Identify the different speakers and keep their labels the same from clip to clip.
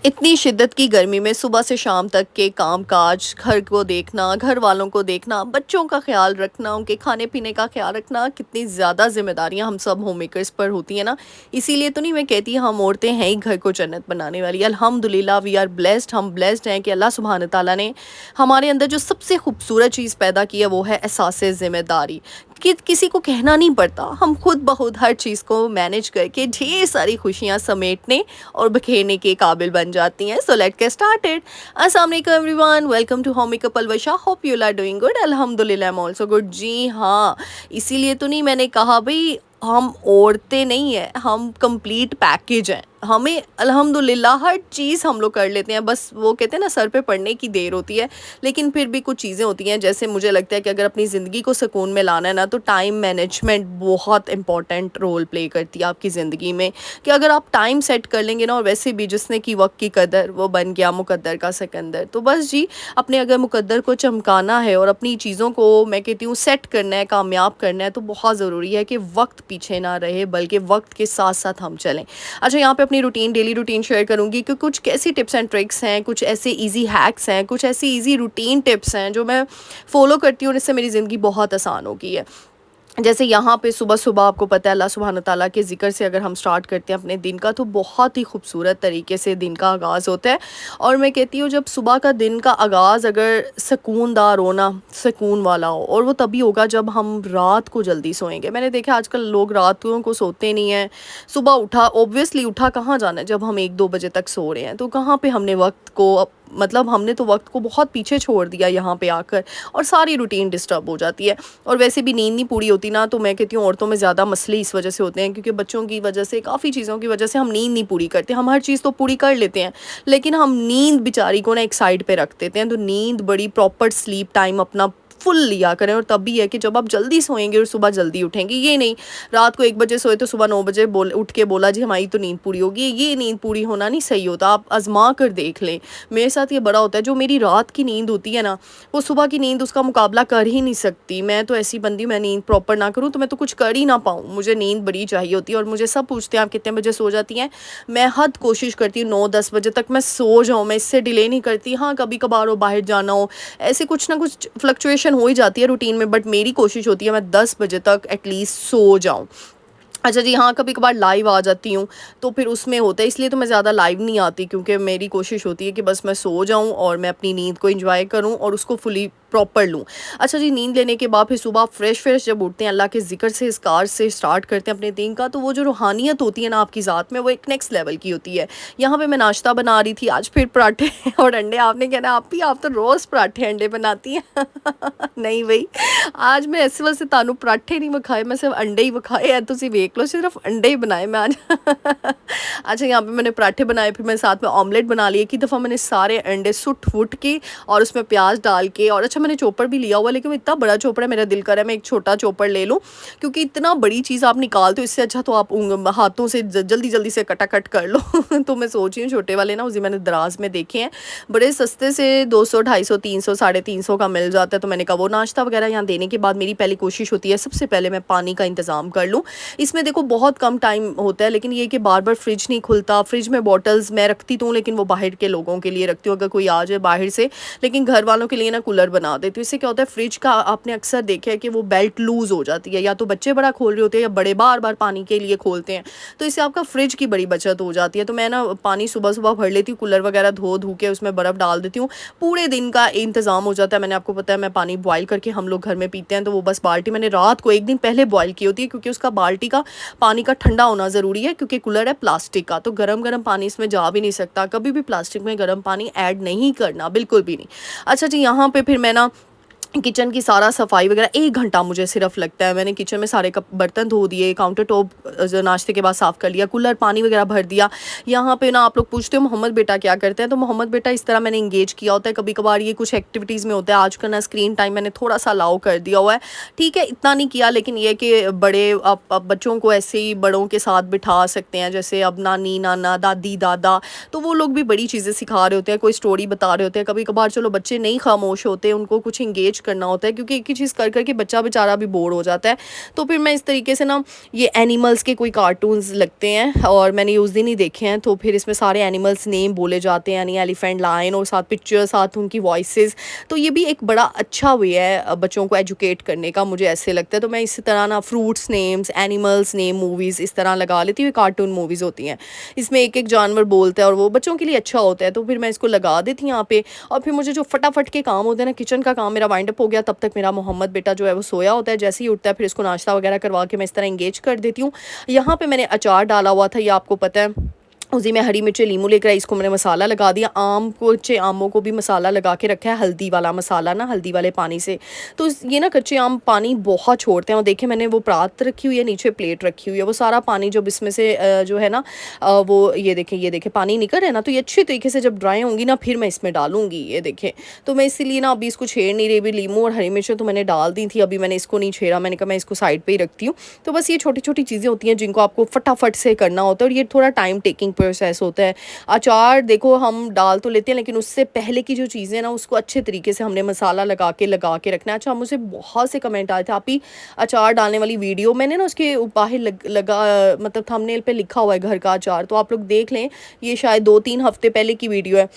Speaker 1: इतनी शिद्दत की गर्मी में सुबह से शाम तक के काम-काज, घर को देखना, घर वालों को देखना, बच्चों का ख़्याल रखना, उनके खाने-पीने का ख़्याल रखना, कितनी ज़्यादा ज़िम्मेदारियाँ हम सब होममेकर्स पर होती हैं ना। इसीलिए तो नहीं मैं कहती हम औरतें हैं ही घर को जन्नत बनाने वाली। अल्हम्दुलिल्लाह वी आर ब्लेस्ड, हम ब्लेस्ड हैं कि अल्लाह सुब्हान तआला ने हमारे अंदर जो सबसे खूबसूरत चीज़ पैदा की है वो है एहसास ज़िम्मेदारी। कि किसी को कहना नहीं पड़ता, हम खुद ब खुद हर चीज़ को मैनेज करके ढेर सारी खुशियाँ समेटने और बिखेरने के काबिल बन जाती हैं। So let's get started. अस्सलाम वालेकुम everyone, welcome to home makeup Alvasha. Hope you are doing good. अल्हम्दुलिल्लाह आई एम आल्सो गुड। जी हाँ, इसीलिए तो नहीं मैंने कहा भई हम औरतें नहीं हैं, हम कंप्लीट पैकेज हैं। हमें अल्हम्दुलिल्लाह हर चीज़ हम लोग कर लेते हैं, बस वो कहते हैं ना सर पे पड़ने की देर होती है। लेकिन फिर भी कुछ चीज़ें होती हैं, जैसे मुझे लगता है कि अगर अपनी ज़िंदगी को सुकून में लाना है ना, तो टाइम मैनेजमेंट बहुत इंपॉर्टेंट रोल प्ले करती है आपकी ज़िंदगी में। कि अगर आप टाइम सेट कर लेंगे ना, और वैसे भी जिसने की वक्त की कदर वो बन गया मुकद्दर का सिकंदर। तो बस जी, अपने अगर मुकद्दर को चमकाना है और अपनी चीज़ों को मैं कहती हूँ सेट करना है, कामयाब करना है, तो बहुत ज़रूरी है कि वक्त पीछे ना रहे, बल्कि वक्त के साथ साथ हम चलें। अच्छा, यहाँ पे अपनी डेली रूटीन शेयर करूँगी कि कुछ कैसी टिप्स एंड ट्रिक्स हैं, कुछ ऐसे ईज़ी हैक्स हैं, कुछ ऐसी ईज़ी रूटीन टिप्स हैं जो मैं फ़ॉलो करती हूँ और इससे मेरी ज़िंदगी बहुत आसान हो गई है। जैसे यहाँ पे सुबह-सुबह आपको पता है अल्लाह सुब्हान तआला के ज़िक्र से अगर हम स्टार्ट करते हैं अपने दिन का, तो बहुत ही खूबसूरत तरीके से दिन का आगाज़ होता है। और मैं कहती हूँ जब सुबह का दिन का आगाज़ अगर सुकूनदार हो ना, सुकून वाला हो, और वो तभी होगा जब हम रात को जल्दी सोएँगे। मैंने देखा है आजकल लोग रातों को सोते नहीं हैं। सुबह उठा ऑब्वियसली उठा कहाँ जाना है जब हम 1-2 बजे तक सो रहे हैं, तो कहाँ पे हमने वक़्त को मतलब हमने तो वक़्त को बहुत पीछे छोड़ दिया यहाँ पे आकर, और सारी रूटीन डिस्टर्ब हो जाती है। और वैसे भी नींद नहीं पूरी होती ना, तो मैं कहती हूँ औरतों में ज़्यादा मसले इस वजह से होते हैं, क्योंकि बच्चों की वजह से, काफ़ी चीज़ों की वजह से हम नींद नहीं पूरी करते। हम हर चीज़ तो पूरी कर लेते हैं, लेकिन हम नींद बेचारी को ना एक साइड पे रख देते हैं। तो नींद बड़ी प्रॉपर स्लीप टाइम अपना फुल लिया करें, और तब भी है कि जब आप जल्दी सोएंगे और सुबह जल्दी उठेंगे। ये नहीं रात को 1 बजे सोए तो सुबह 9 बजे उठ के बोला जी हमारी तो नींद पूरी होगी। ये नींद पूरी होना नहीं सही होता। आप आजमा कर देख लें, मेरे साथ ये बड़ा होता है। जो मेरी रात की नींद होती है ना, वो सुबह की नींद उसका मुकाबला कर ही नहीं सकती। मैं तो ऐसी बंदी, मैं नींद प्रॉपर ना करूँ तो मैं तो कुछ कर ही ना पाऊँ। मुझे नींद बड़ी चाहिए होती है। और मुझे सब पूछते हैं आप कितने बजे सो जाती हैं। मैं हद कोशिश करती हूँ 9-10 बजे तक मैं सो जाऊँ, मैं इससे डिले नहीं करती। हाँ, कभी कभार हो बाहर जाना हो, ऐसे कुछ ना कुछ फ्लक्चुएशन हो ही जाती है रूटीन में, बट मेरी कोशिश होती है मैं 10 बजे तक एटलीस्ट सो जाऊँ। अच्छा जी हाँ, कभी-कभार लाइव आ जाती हूँ, तो फिर उसमें होता है, इसलिए तो मैं ज़्यादा लाइव नहीं आती, क्योंकि मेरी कोशिश होती है कि बस मैं सो जाऊँ और मैं अपनी नींद को एन्जॉय करूँ और उसको फुली प्रॉपर लूँ। अच्छा जी, नींद लेने के बाद फिर सुबह फ्रेश जब उठते हैं, अल्लाह के ज़िक्र से, इज़कार से स्टार्ट करते हैं अपने दिन का, तो वो जो रूहानियत होती है ना आपकी ज़ात में, वो एक नेक्स्ट लेवल की होती है। यहाँ पे मैं नाश्ता बना रही थी, आज फिर पराठे और अंडे। आपने कहना आप तो रोज़ पराठे अंडे बनाती हैं। नहीं भई, आज मैं इस वास्ते तानू पराठे नहीं विखाए, मैं सिर्फ अंडे ही विखाए हैं। तुसीं वेख लो, सिर्फ अंडे ही बनाए मैं आज। अच्छा, यहाँ पे मैंने पराठे बनाए, फिर मैं साथ में ऑमलेट बना लिए। एक ही दफ़ा मैंने सारे अंडे सुट-वुट के और उसमें प्याज डाल के, और अच्छा मैंने चॉपर भी लिया हुआ, लेकिन वो इतना बड़ा चॉपर है, मेरा दिल कर रहा है मैं एक छोटा चॉपर ले लूँ, क्योंकि इतना बड़ी चीज़ आप निकालते हो, इससे अच्छा तो आप हाथों से जल्दी से कटाकट कर लो। तो मैं सोच रही हूँ छोटे वाले ना, उसी मैंने दराज में देखे हैं, बड़े सस्ते से 200, 250, 300, 350 का मिल जाता है। तो मैंने कहा वो नाश्ता वगैरह यहाँ देने के बाद मेरी पहली कोशिश होती है सबसे पहले मैं पानी का इंतज़ाम कर लूँ। इसमें देखो बहुत कम टाइम होता है, लेकिन ये कि बार-बार फ्रिज नहीं खुलता। फ्रिज में बॉटल्स मैं रखती तो हूँ, लेकिन वो बाहर के लोगों के लिए रखती हूँ, अगर कोई आ जाए बाहर से। लेकिन घर वालों के लिए ना कूलर बना देती हूँ। इससे क्या होता है, फ्रिज का आपने अक्सर देखा है कि वो बेल्ट लूज़ हो जाती है, या तो बच्चे बड़ा खोल रहे होते हैं या बड़े बार-बार पानी के लिए खोलते हैं, तो इससे आपका फ्रिज की बड़ी बचत हो जाती है। तो मैं ना पानी सुबह-सुबह भर लेती हूँ, कूलर वगैरह धो-धू के उसमें बर्फ़ डाल देती हूँ, पूरे दिन का इंतज़ाम हो जाता है। मैंने आपको पता है मैं पानी बॉयल करके हम लोग घर में पीते हैं, तो वो बस बाल्टी मैंने रात को 1 दिन पहले बॉयल की होती है, क्योंकि उसका बाल्टी का पानी का ठंडा होना ज़रूरी है, क्योंकि कूलर है प्लास्टिक का, तो गरम-गरम पानी इसमें जा भी नहीं सकता। कभी भी प्लास्टिक में गर्म पानी ऐड नहीं करना, बिल्कुल भी नहीं। अच्छा जी, यहाँ पे फिर मैं ना किचन की सारा सफाई वगैरह 1 घंटा मुझे सिर्फ लगता है। मैंने किचन में सारे कप बर्तन धो दिए, काउंटर टॉप जो नाश्ते के बाद साफ़ कर लिया, कूलर पानी वगैरह भर दिया। यहाँ पे ना आप लोग पूछते हो मोहम्मद बेटा क्या करते हैं, तो मोहम्मद बेटा इस तरह मैंने इंगेज किया होता है। कभी कभार ये कुछ एक्टिविटीज़ में होता है। आजकल ना स्क्रीन टाइम मैंने थोड़ा सा अलाउ कर दिया हुआ है, ठीक है, इतना नहीं किया, लेकिन ये कि बड़े आप बच्चों को ऐसे ही बड़ों के साथ बिठा सकते हैं, जैसे अब नानी नाना दादी दादा, तो वो लोग भी बड़ी चीज़ें सिखा रहे होते हैं, कोई स्टोरी बता रहे होते हैं। कभी कभार चलो बच्चे नहीं खामोश होते, उनको कुछ इंगेज करना होता है, क्योंकि एक ही चीज़ कर कर के बच्चा बेचारा भी बोर हो जाता है। तो फिर मैं इस तरीके से ना ये एनिमल्स के कोई कार्टून्स लगते हैं और मैंने उस दिन ही देखे हैं, तो फिर इसमें सारे एनिमल्स नेम बोले जाते हैं, यानी एलिफेंट, लायन, और साथ पिक्चर, साथ उनकी वॉइसेस। तो ये भी एक बड़ा अच्छा वे है बच्चों को एजुकेट करने का, मुझे ऐसे लगता है। तो मैं इसी तरह ना fruits names, animals name movies इस तरह लगा लेती हूँ। कार्टून मूवीज़ होती हैं, इसमें एक एक जानवर बोलता है और वो बच्चों के लिए अच्छा होता है, तो फिर मैं इसको लगा देती हूँ यहाँ पे। और फिर मुझे जो फटाफट के काम होते हैं ना, किचन का काम मेरा वाइंड अप हो गया, तब तक मेरा मोहम्मद बेटा जो है वो सोया होता है। जैसे ही उठता है फिर इसको नाश्ता वगैरह करवा के मैं इस तरह इंगेज कर देती हूँ। यहाँ पे मैंने अचार डाला हुआ था, ये आपको पता है। उसी में हरी मिर्च, लीमू लेकर आई, इसको मैंने मसाला लगा दिया। आम को, कच्चे आमों को भी मसाला लगा के रखा है, हल्दी वाला मसाला ना, हल्दी वाले पानी से। तो ये ना कच्चे आम पानी बहुत छोड़ते हैं। और देखिए मैंने वो परात रखी हुई है, नीचे प्लेट रखी हुई है, वो सारा पानी जब इसमें से जो है ना वो ये देखें पानी निकल रहा है ना, तो ये अच्छे तरीके से जब ड्राई होंगी ना फिर मैं इसमें डालूंगी, ये देखें। तो मैं इसीलिए ना अभी इसको छेड़ नहीं रही। अभी लीमू और हरी मिर्च तो मैंने डाल दी थी, अभी मैंने इसको नहीं छेड़ा, मैंने कहा मैं इसको साइड पर ही रखती हूँ। तो बस ये छोटी छोटी चीज़ें होती हैं जिनको आपको फटाफट से करना होता है, और ये थोड़ा टाइम टेकिंग प्रोसेस होता है। अचार देखो हम डाल तो लेते हैं, लेकिन उससे पहले की जो चीज़ें ना उसको अच्छे तरीके से हमने मसाला लगा के रखना है। अच्छा, मुझे बहुत से कमेंट आए थे, आप ही अचार डालने वाली वीडियो, मैंने ना उसके बाहर लगा मतलब थंबनेल पे लिखा हुआ है घर का अचार, तो आप लोग देख लें, ये शायद 2-3 हफ्ते पहले की वीडियो है।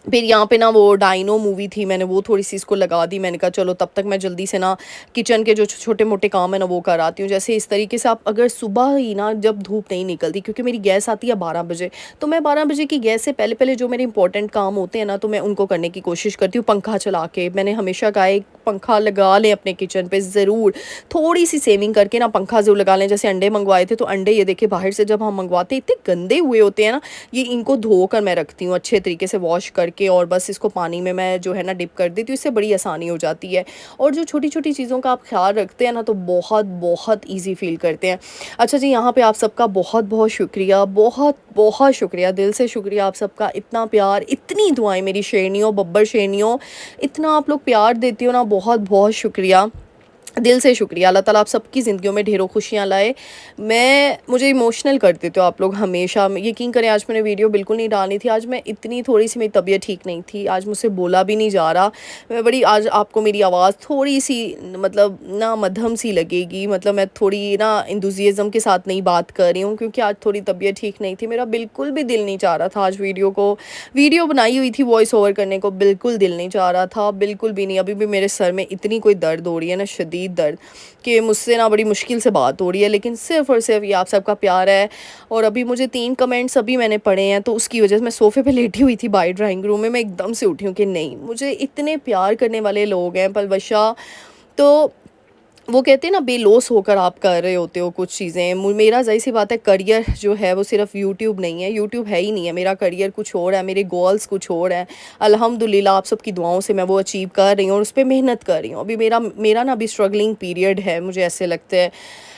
Speaker 1: फिर यहाँ पे ना वो डाइनो मूवी थी, मैंने वो थोड़ी सी इसको लगा दी। मैंने कहा चलो तब तक मैं जल्दी से ना किचन के जो छोटे मोटे काम है ना वो कर आती हूँ। जैसे इस तरीके से आप अगर सुबह ही ना, जब धूप नहीं निकलती, क्योंकि मेरी गैस आती है 12 बजे, तो मैं 12 बजे की गैस से पहले पहले जो मेरे इंपॉर्टेंट काम होते हैं ना, तो मैं उनको करने की कोशिश करती हूँ पंखा चला के। मैंने हमेशा कहा है पंखा लगा लें अपने किचन पे ज़रूर, थोड़ी सी सेविंग करके ना पंखा ज़रूर लगा लें। जैसे अंडे मंगवाए थे, तो अंडे ये देखिए बाहर से जब हम मंगवाते इतने गंदे हुए होते हैं ना, ये इनको धोकर मैं रखती हूँ अच्छे तरीके से वॉश करके, और बस इसको पानी में मैं जो है ना डिप कर देती हूँ, इससे बड़ी आसानी हो जाती है। और जो छोटी छोटी चीज़ों का आप ख्याल रखते हैं ना, तो बहुत बहुत ईजी फील करते हैं। अच्छा जी, यहाँ पे आप सबका बहुत बहुत शुक्रिया, बहुत बहुत शुक्रिया, दिल से शुक्रिया आप सबका। इतना प्यार, इतनी दुआएं मेरी शेरनियों, बब्बर शेरनियों, इतना आप लोग प्यार देती हो ना, बहुत बहुत शुक्रिया, दिल से शुक्रिया। अल्लाह ताला आप सबकी ज़िंदगियों में ढेरों खुशियाँ लाए। मुझे इमोशनल कर देते हो आप लोग हमेशा। यकीन करें आज मैंने वीडियो बिल्कुल नहीं डालनी थी, आज मैं इतनी थोड़ी सी, मेरी तबीयत ठीक नहीं थी, आज मुझसे बोला भी नहीं जा रहा। मैं बड़ी, आज आपको मेरी आवाज़ थोड़ी सी मतलब ना मध्यम सी लगेगी, मतलब मैं थोड़ी ना इंथुसियाज़म के साथ नहीं बात कर रही हूँ, क्योंकि आज थोड़ी तबीयत ठीक नहीं थी। मेरा बिल्कुल भी दिल नहीं चाह रहा था आज वीडियो बनाई हुई थी वॉइस ओवर करने को, बिल्कुल दिल नहीं चाह रहा था, बिल्कुल भी नहीं। अभी भी मेरे सर में इतनी कोई दर्द हो रही है ना, शदीद दर्द, कि मुझसे ना बड़ी मुश्किल से बात हो रही है, लेकिन सिर्फ़ और सिर्फ ये आप सबका प्यार है। और अभी मुझे 3 कमेंट्स अभी मैंने पढ़े हैं, तो उसकी वजह से मैं सोफ़े पे लेटी हुई थी बाहर ड्राइंग रूम में, मैं एकदम से उठी हूँ कि नहीं, मुझे इतने प्यार करने वाले लोग हैं पलवशा। तो वो कहते हैं ना, बेलौस होकर आप कर रहे होते हो कुछ चीज़ें। मेरा ज़ाहिर सी बात है करियर जो है वो सिर्फ यूट्यूब नहीं है, यूट्यूब है ही नहीं है, मेरा करियर कुछ और है, मेरे गोल्स कुछ और हैं। अल्हम्दुलिल्लाह आप सबकी दुआओं से मैं वो अचीव कर रही हूँ और उस पे मेहनत कर रही हूँ। अभी मेरा मेरा ना अभी स्ट्रगलिंग पीरियड है, मुझे ऐसे लगता है।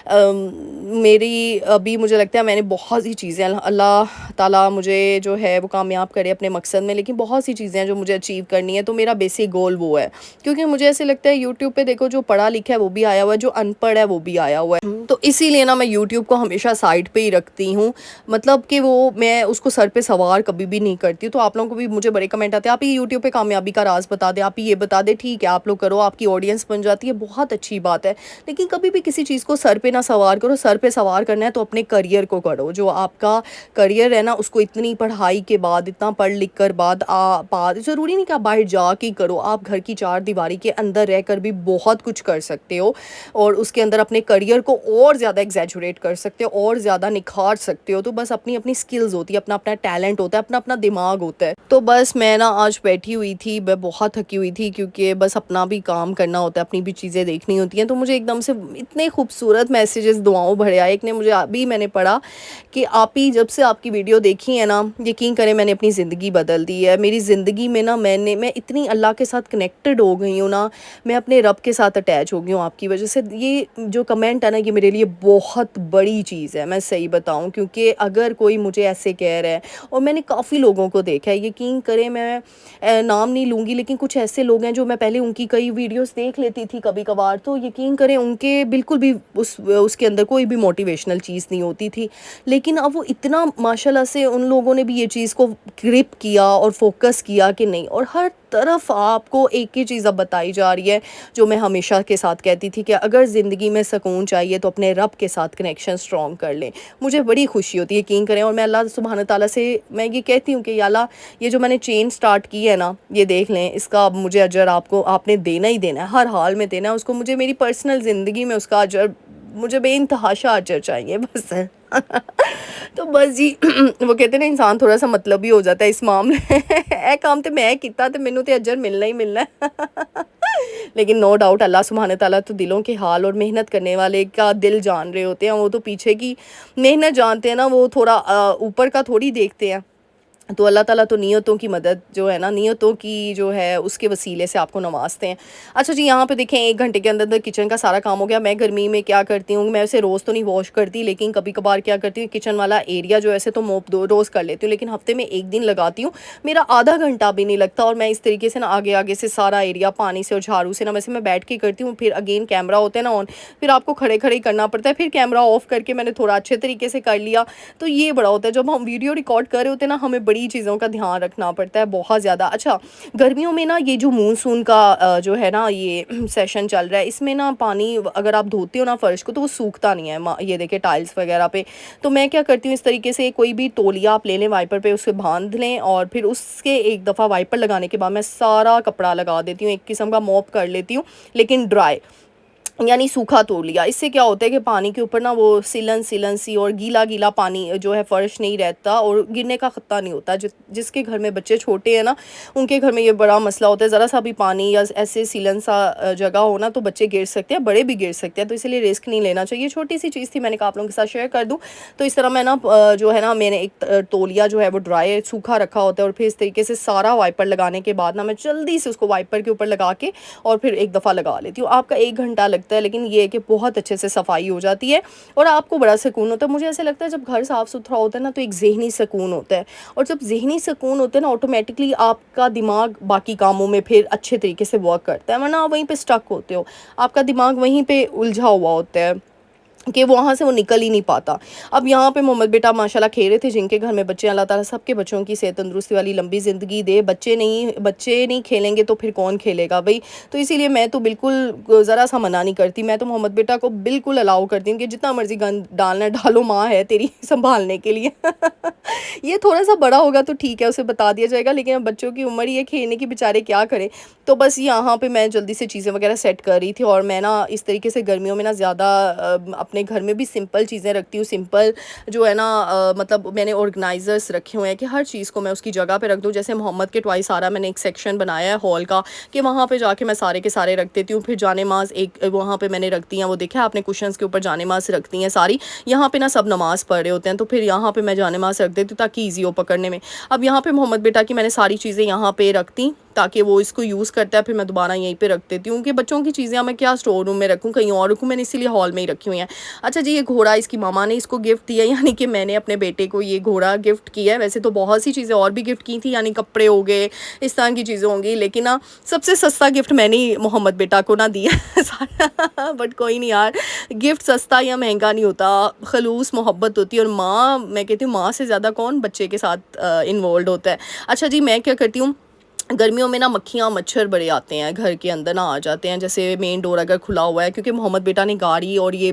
Speaker 1: मेरी अभी मुझे लगता है मैंने बहुत सी चीज़ें, अल्लाह ताला मुझे जो है वो कामयाब करे अपने मकसद में, लेकिन बहुत सी चीज़ें हैं जो मुझे अचीव करनी है। तो मेरा बेसिक गोल वो है, क्योंकि मुझे ऐसे लगता है यूट्यूब पे देखो, जो पढ़ा लिखा है वो भी आया हुआ है, जो अनपढ़ है वो भी आया हुआ है। तो इसीलिए ना मैं यूट्यूब को हमेशा साइड पे ही रखती हूँ, मतलब कि वो मैं उसको सर पे सवार कभी भी नहीं करती। तो आप लोगों को भी मुझे बड़े कमेंट आते हैं, आप ही यूट्यूब पे कामयाबी का राज बता दें, आप ही ये बता दें। ठीक है, आप लोग करो, आपकी ऑडियंस बन जाती है, बहुत अच्छी बात है, लेकिन कभी भी किसी चीज़ को सर पे ना सवार करो। सर पे सवार करना है तो अपने करियर को करो, जो आपका करियर है ना उसको इतनी पढ़ाई के बाद, इतना पढ़ लिख कर बाद ज़रूरी नहीं कि आप बाहर जा के करो, आप घर की 4 दीवारी के अंदर रहकर भी बहुत कुछ कर सकते हो, और उसके अंदर अपने करियर को और ज़्यादा एग्जैजुरेट कर सकते हो, और ज़्यादा निखार सकते हो। तो बस अपनी अपनी स्किल्स होती है, अपना अपना टैलेंट होता है, अपना अपना दिमाग होता है। तो बस मैं ना आज बैठी हुई थी, मैं बहुत थकी हुई थी, क्योंकि बस अपना भी काम करना होता है, अपनी भी चीज़ें देखनी होती हैं। तो मुझे एकदम से इतने खूबसूरत मैसेजेस दुआओं भरे आए। एक ने मुझे अभी मैंने पढ़ा कि आप ही जब से आपकी वीडियो देखी है ना, यकीन करें मैंने अपनी ज़िंदगी बदल दी है। मेरी ज़िंदगी में ना मैं इतनी अल्लाह के साथ कनेक्टेड हो गई हूँ ना, मैं अपने रब के साथ अटैच हो गई हूँ आपकी वजह जैसे ये जो कमेंट है ना, ये मेरे लिए बहुत बड़ी चीज़ है, मैं सही बताऊँ, क्योंकि अगर कोई मुझे ऐसे कह रहा है, और मैंने काफ़ी लोगों को देखा है, यकीन करें, मैं नाम नहीं लूँगी, लेकिन कुछ ऐसे लोग हैं जो मैं पहले उनकी कई वीडियोस देख लेती थी कभी-कभार, तो यकीन करें उनके बिल्कुल भी उसके अंदर कोई भी मोटिवेशनल चीज़ नहीं होती थी। लेकिन अब वो इतना माशाल्लाह से उन लोगों ने भी ये चीज़ को ग्रिप किया और फ़ोकस किया कि नहीं, और हर तरफ आपको एक ही चीज़ अब बताई जा रही है, जो मैं हमेशा के साथ कहती थी कि अगर ज़िंदगी में सुकून चाहिए तो अपने रब के साथ कनेक्शन स्ट्रॉन्ग कर लें। मुझे बड़ी खुशी होती है, यकीन करें, और मैं अल्लाह सुब्हान तआला से मैं ये कहती हूँ कि या अल्लाह, ये जो मैंने चेन स्टार्ट की है ना, ये देख लें, इसका अब मुझे अजर आपको आपने देना ही देना है, हर हाल में देना है उसको, मुझे मेरी पर्सनल ज़िंदगी में उसका अजर, मुझे बेइंतहाशा अजर चाहिए बस। तो बस जी वो कहते हैं ना, इंसान थोड़ा सा मतलबी हो जाता है इस मामले ए काम तो मैं किया तो मैनू तो अजर मिलना ही मिलना है। लेकिन नो डाउट अल्लाह सुब्हान ताला तो दिलों के हाल और मेहनत करने वाले का दिल जान रहे होते हैं, वो तो पीछे की मेहनत जानते हैं ना, वो थोड़ा ऊपर का थोड़ी देखते हैं। तो अल्लाह ताला तो नियतों की मदद जो है ना, नियतों की जो है उसके वसीले से आपको नवाजते हैं। अच्छा जी, यहाँ पे देखें 1 घंटे के अंदर अंदर किचन का सारा काम हो गया। मैं गर्मी में क्या करती हूँ, मैं उसे रोज़ तो नहीं वॉश करती, लेकिन कभी कभार क्या करती हूँ, किचन वाला एरिया जो ऐसे तो मोप दो रोज़ कर लेती हूँ, लेकिन हफ्ते में 1 दिन लगाती हूँ। मेरा आधा घंटा भी नहीं लगता, और मैं इस तरीके से ना आगे आगे से सारा एरिया पानी से और झाड़ू से ना, वैसे मैं बैठ के करती हूँ, फिर अगेन कैमरा होता है ना ऑन, फिर आपको खड़े खड़े करना पड़ता है, फिर कैमरा ऑफ करके मैंने थोड़ा अच्छे तरीके से कर लिया। तो ये बड़ा होता है, जब हम वीडियो रिकॉर्ड कर रहे होते हैं ना, हमें बड़ी चीज़ों का ध्यान रखना पड़ता है बहुत ज़्यादा। अच्छा, गर्मियों में ना ये जो मानसून का जो है ना ये सेशन चल रहा है, इसमें ना पानी अगर आप धोते हो ना फ़र्श को, तो वो सूखता नहीं है, ये देखिए टाइल्स वगैरह पे। तो मैं क्या करती हूँ, इस तरीके से कोई भी तौलिया आप ले लें, वाइपर पे उसे बांध लें, और फिर उसके एक दफ़ा वाइपर लगाने के बाद मैं सारा कपड़ा लगा देती हूँ, एक किस्म का मॉप कर लेती हूँ, लेकिन ड्राई, यानी सूखा तौलिया। इससे क्या होता है कि पानी के ऊपर ना वो सिलन सिलन सी और गीला गीला पानी जो है, फ़र्श नहीं रहता और गिरने का ख़तरा नहीं होता। जिसके घर में बच्चे छोटे हैं ना, उनके घर में ये बड़ा मसला होता है, ज़रा सा भी पानी या ऐसे सिलन सा जगह हो ना, तो बच्चे गिर सकते हैं, बड़े भी गिर सकते हैं, तो इसलिए रिस्क नहीं लेना चाहिए। छोटी सी चीज़ थी, मैंने कहा आप लोगों के साथ शेयर कर दूँ। तो इस तरह मैं ना जो है ना, मैंने एक तौलिया जो है वो ड्राई सूखा रखा होता है, और फिर इस तरीके से सारा वाइपर लगाने के बाद ना, मैं जल्दी से उसको वाइपर के ऊपर लगा के और फिर एक दफ़ा लगा लेती हूँ। आपका 1 घंटा लगता है, लेकिन ये है कि बहुत अच्छे से सफाई हो जाती है और आपको बड़ा सुकून होता है। मुझे ऐसा लगता है जब घर साफ़ सुथरा होता है ना, तो एक ज़हनी सुकून होता है, और जब ज़हनी सुकून होता है ना, ऑटोमेटिकली आपका दिमाग बाकी कामों में फिर अच्छे तरीके से वर्क करता है, वरना आप वहीं पे स्टक होते हो, आपका दिमाग वहीं पे उलझा हुआ होता है कि वहाँ से वो निकल ही नहीं पाता। अब यहाँ पे मोहम्मद बेटा माशाल्लाह खेल रहे थे, जिनके घर में बच्चे, अल्लाह ताला सबके बच्चों की सेहत तंदुरुस्ती वाली लंबी ज़िंदगी दे। बच्चे नहीं खेलेंगे तो फिर कौन खेलेगा भई? तो इसीलिए मैं तो बिल्कुल ज़रा सा मना नहीं करती, मैं तो मोहम्मद बेटा को बिल्कुल अलाउ करती हूँ कि जितना मर्ज़ी गंद डालना है डालो, माँ है तेरी सँभालने के लिए। ये थोड़ा-सा बड़ा होगा तो ठीक है, उसे बता दिया जाएगा, लेकिन अब बच्चों की उम्र ही है खेलने की, बेचारे क्या करें? तो बस यहाँ पे मैं जल्दी से चीज़ें वगैरह सेट कर रही थी, और मैं ना इस तरीके से गर्मियों में ना ज़्यादा अपने घर में भी सिंपल चीज़ें रखती हूँ। सिंपल जो है ना, मतलब मैंने ऑर्गेनाइज़र्स रखे हुए हैं कि हर चीज़ को मैं उसकी जगह पे रख दूँ। जैसे मोहम्मद के टॉय सारा मैंने एक सेक्शन बनाया है हॉल का, कि वहाँ पे जाके मैं सारे के सारे रख देती हूँ। फिर जानेमाज़ एक वहाँ पे मैंने रख दी हैं, वो देखा आपने कुशन्स के ऊपर जानेमाज़ रखती हैं सारी। यहाँ पे ना सब नमाज़ पढ़ रहे होते हैं, तो फिर यहाँ पे मैं जानेमाज़ रख देती हूँ ताकि ईज़ी हो पकड़ने में। अब यहाँ पे मोहम्मद बेटा की मैंने सारी चीज़ें यहाँ पे रख दी ताकि वो इसको यूज़ करता है, फिर मैं दोबारा यहीं पे रख देती हूँ कि बच्चों की चीज़ें मैं क्या स्टोर रूम में रखूँ, कहीं और रखूँ, मैंने इसीलिए हॉल में ही रखी हुई हैं। अच्छा जी, ये घोड़ा इसकी मामा ने इसको गिफ्ट दिया, यानी कि मैंने अपने बेटे को ये घोड़ा गिफ्ट किया है। वैसे तो बहुत सी चीज़ें और भी गिफ्ट की थी, यानी कपड़े हो गए, इस तरह की चीज़ें होंगी, लेकिन ना सबसे सस्ता गिफ्ट मैंने ही मोहम्मद बेटा को ना दिया। बट कोई नहीं यार, गिफ्ट सस्ता या महंगा नहीं होता, खलूस मोहब्बत होती है, और माँ, मैं कहती हूँ माँ से ज़्यादा कौन बच्चे के साथ इन्वॉल्व होता है। अच्छा जी, मैं क्या करती हूँ, गर्मियों में ना मक्खियाँ मच्छर बड़े आते हैं, घर के अंदर ना आ जाते हैं। जैसे मेन डोर अगर खुला हुआ है, क्योंकि मोहम्मद बेटा ने गाड़ी और ये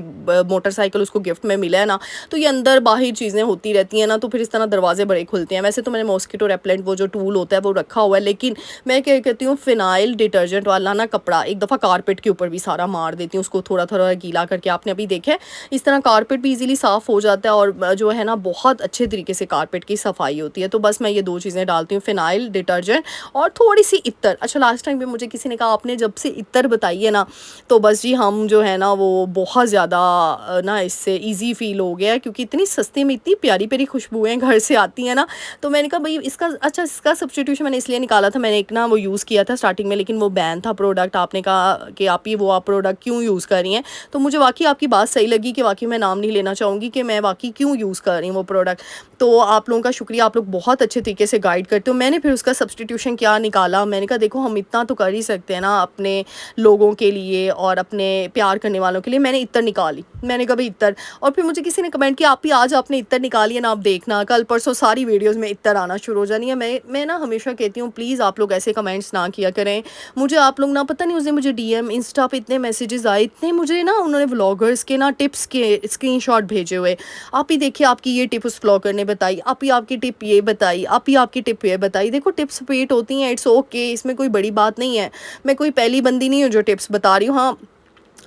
Speaker 1: मोटरसाइकिल उसको गिफ्ट में मिला है ना, तो ये अंदर बाहर चीज़ें होती रहती हैं ना, तो फिर इस तरह दरवाजे बड़े खुलते हैं। वैसे तो मैंने मॉस्किटो रेपेलेंट वो जो टूल होता है वो रखा हुआ है, लेकिन मैं क्या कहती हूँ, फ़िनाइल डिटर्जेंट वाला ना कपड़ा एक दफ़ा कारपेट के ऊपर भी सारा मार देती हूँ, उसको थोड़ा थोड़ा गीला करके। आपने अभी देखा है, इस तरह कारपेट भी ईज़िली साफ़ हो जाता है, और जो है ना बहुत अच्छे तरीके से कारपेट की सफाई होती है। तो बस मैं ये 2 चीज़ें डालती हूँ, फ़िनाइल डिटर्जेंट और और थोड़ी सी इत्तर। अच्छा, लास्ट टाइम भी मुझे किसी ने कहा आपने जब से इत्तर बताई है ना, तो बस जी हम जो है ना वो बहुत ज़्यादा ना इससे ईज़ी फ़ील हो गया है, क्योंकि इतनी सस्ते में इतनी प्यारी-प्यारी खुशबुएँ घर से आती हैं ना। तो मैंने कहा भई इसका अच्छा, इसका सब्स्टिट्यूशन मैंने इसलिए निकाला था, मैंने एक ना वो यूज़ किया था स्टार्टिंग में, लेकिन वो बैन था प्रोडक्ट। आपने कहा कि आप ही वो आप प्रोडक्ट क्यों यूज़ कर रही हैं? तो मुझे वाक़ई आपकी बात सही लगी कि वाक़ई मैं नाम नहीं लेना चाहूँगी कि मैं वाक़ई क्यों यूज़ कर रही हूँ वो प्रोडक्ट। तो आप लोगों का शुक्रिया, आप लोग बहुत अच्छे तरीके से गाइड करते हो। मैंने फिर उसका सब्स्टिट्यूशन क्या निकाला, मैंने कहा देखो हम इतना तो कर ही सकते हैं ना अपने लोगों के लिए और अपने प्यार करने वालों के लिए। मैंने इत्तर निकाली, मैंने कहा भई इत्तर। और फिर मुझे किसी ने कमेंट किया आप ही आज आपने इत्तर निकाली है ना, आप देखना कल परसों सारी वीडियोज़ में इत्तर आना शुरू हो जानी है। मैं ना हमेशा कहती हूँ प्लीज़ आप लोग ऐसे कमेंट्स ना किया करें। मुझे आप लोग ना, पता नहीं उस दिन मुझे डीएम इंस्टा पे इतने मैसेजेस आए, इतने मुझे ना उन्होंने व्लॉगर्स के ना टिप्स के स्क्रीनशॉट भेजे हुए। आप ही देखिए आपकी ये टिप उस व्लॉगर ने बताई, आप ही आपकी टिप ये बताई, आप ही आपकी टिप ये बताई। देखो टिप्स रिपीट होती हैं, इट्स ओके, इसमें कोई बड़ी बात नहीं है। मैं कोई पहली बंदी नहीं हूँ जो टिप्स बता रही हूँ। हाँ,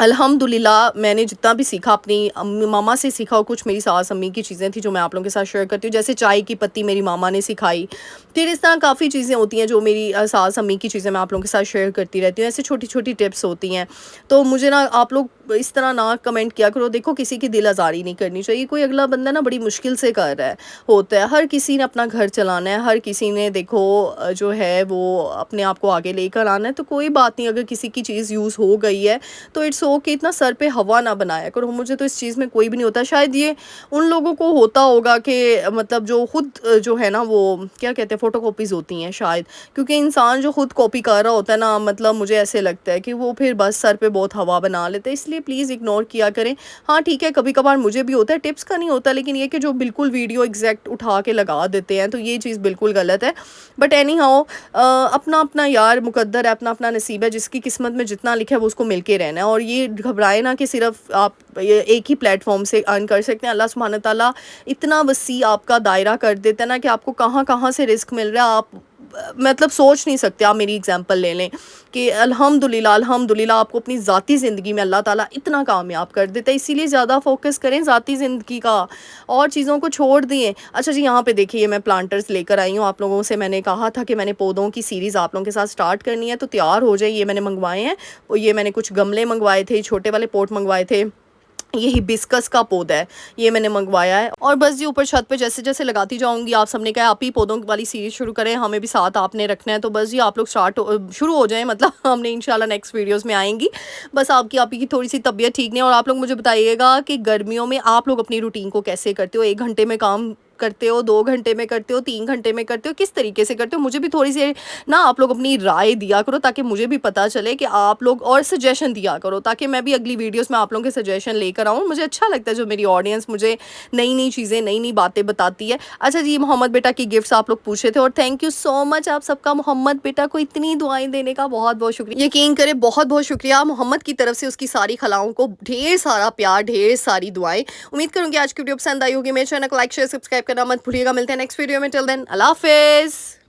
Speaker 1: अल्हम्दुलिल्लाह मैंने जितना भी सीखा अपनी मामा से सीखा, और कुछ मेरी सास अम्मी की चीज़ें थी जो मैं आप लोगों के साथ शेयर करती हूँ। जैसे चाय की पत्ती मेरी मामा ने सिखाई। फिर इस तरह काफ़ी चीज़ें होती हैं जो मेरी सास अम्मी की चीज़ें मैं आप लोगों के साथ शेयर करती रहती हूँ। ऐसे छोटी-छोटी टिप्स होती हैं। तो मुझे ना आप लोग इस तरह ना कमेंट किया करो। देखो किसी की दिल आज़ारी नहीं करनी चाहिए। कोई अगला बंदा ना बड़ी मुश्किल से कर रहा है, होता है। हर किसी ने अपना घर चलाना है, हर किसी ने देखो जो है वो अपने आप को आगे लेकर आना है। तो कोई बात नहीं, अगर किसी की चीज़ यूज़ हो गई है तो इट्स ओके, इतना सर पे हवा ना बनाया करो। मुझे तो इस चीज़ में कोई भी नहीं होता। शायद ये उन लोगों को होता होगा कि मतलब जो खुद जो है ना वो क्या कहते हैं फ़ोटोकॉपीज़ होती हैं शायद, क्योंकि इंसान जो खुद कॉपी कर रहा होता है ना, मतलब मुझे ऐसे लगता है कि वो फिर बस सर पे बहुत हवा बना लेते हैं। इसलिए प्लीज़ इग्नोर किया करें। हाँ ठीक है, कभी-कभार मुझे भी होता है, टिप्स का नहीं होता, लेकिन ये कि जो बिल्कुल वीडियो एग्ज़ैक्ट उठा के लगा देते हैं तो ये चीज़ बिल्कुल गलत है। बट एनी हाउ अपना-अपना यार मुकद्दर है, अपना-अपना नसीब है, जिसकी किस्मत में जितना लिखा है वो उसको मिल के रहना है। और ये घबराए ना कि सिर्फ़ आप ये एक ही प्लेटफ़ॉर्म से अर्न कर सकते हैं। अल्लाह सुब्हान तआला इतना वसी आपका दायरा कर देता है ना कि आपको कहाँ-कहाँ से रिज़्क मिल रहा है, आप मतलब सोच नहीं सकते। आप मेरी एग्ज़ाम्पल ले लें कि अल्हम्दुलिल्लाह आपको अपनी ज़ाती ज़िंदगी में अल्लाह ताला इतना कामयाब कर देता है। इसीलिए ज़्यादा फ़ोकस करें ज़ाती ज़िंदगी का, और चीज़ों को छोड़ दिए। अच्छा जी, यहाँ पे देखिए मैं प्लांटर्स लेकर आई हूँ। आप लोगों से मैंने कहा था कि मैंने पौधों की सीरीज़ आप लोगों के साथ स्टार्ट करनी है, तो तैयार हो जाए। ये मैंने मंगवाए हैं, और ये मैंने कुछ गमले मंगवाए थे, छोटे वाले पॉट मंगवाए थे। ये हिबिस्कस का पौधा है, ये मैंने मंगवाया है। और बस जी ऊपर छत पे जैसे-जैसे लगाती जाऊँगी। आप सबने कहा आप ही पौधों वाली सीरीज़ शुरू करें, हमें भी साथ आपने रखना है। तो बस जी आप लोग शुरू हो जाएँ, मतलब हमने इंशाल्लाह नेक्स्ट वीडियोज़ में आएँगी। बस आपकी आप ही की थोड़ी-सी तबीयत ठीक नहीं है, और आप लोग मुझे बताइएगा कि गर्मियों में आप लोग अपनी रूटीन को कैसे करते हो? 1 घंटे में काम करते हो, 2 घंटे में करते हो, 3 घंटे में करते हो, किस तरीके से करते हो? मुझे भी थोड़ी-सी ना आप लोग अपनी राय दिया करो, ताकि मुझे भी पता चले कि आप लोग, और सजेशन दिया करो ताकि मैं भी अगली वीडियोस में आप लोगों के सजेशन लेकर आऊँ। मुझे अच्छा लगता है जो मेरी ऑडियंस मुझे नई-नई चीज़ें, नई-नई बातें बताती है। अच्छा जी, मोहम्मद बेटा की गिफ्ट्स आप लोग पूछे थे, और थैंक यू सो मच आप सबका मोहम्मद बेटा को इतनी दुआएँ देने का बहुत-बहुत शुक्रिया। यकीन करें बहुत-बहुत शुक्रिया मोहम्मद की तरफ से, उसकी सारी खलाओं को ढेर सारा प्यार, ढेर सारी दुआएँ। उम्मीद करूँगी आज की वीडियो पसंद आई होगी। मेरे चैनल को लाइक, शेयर, सब्सक्राइब करना मत भूलिएगा। मिलते हैं नेक्स्ट वीडियो में। टिल देन अल्लाह हाफ़िज़।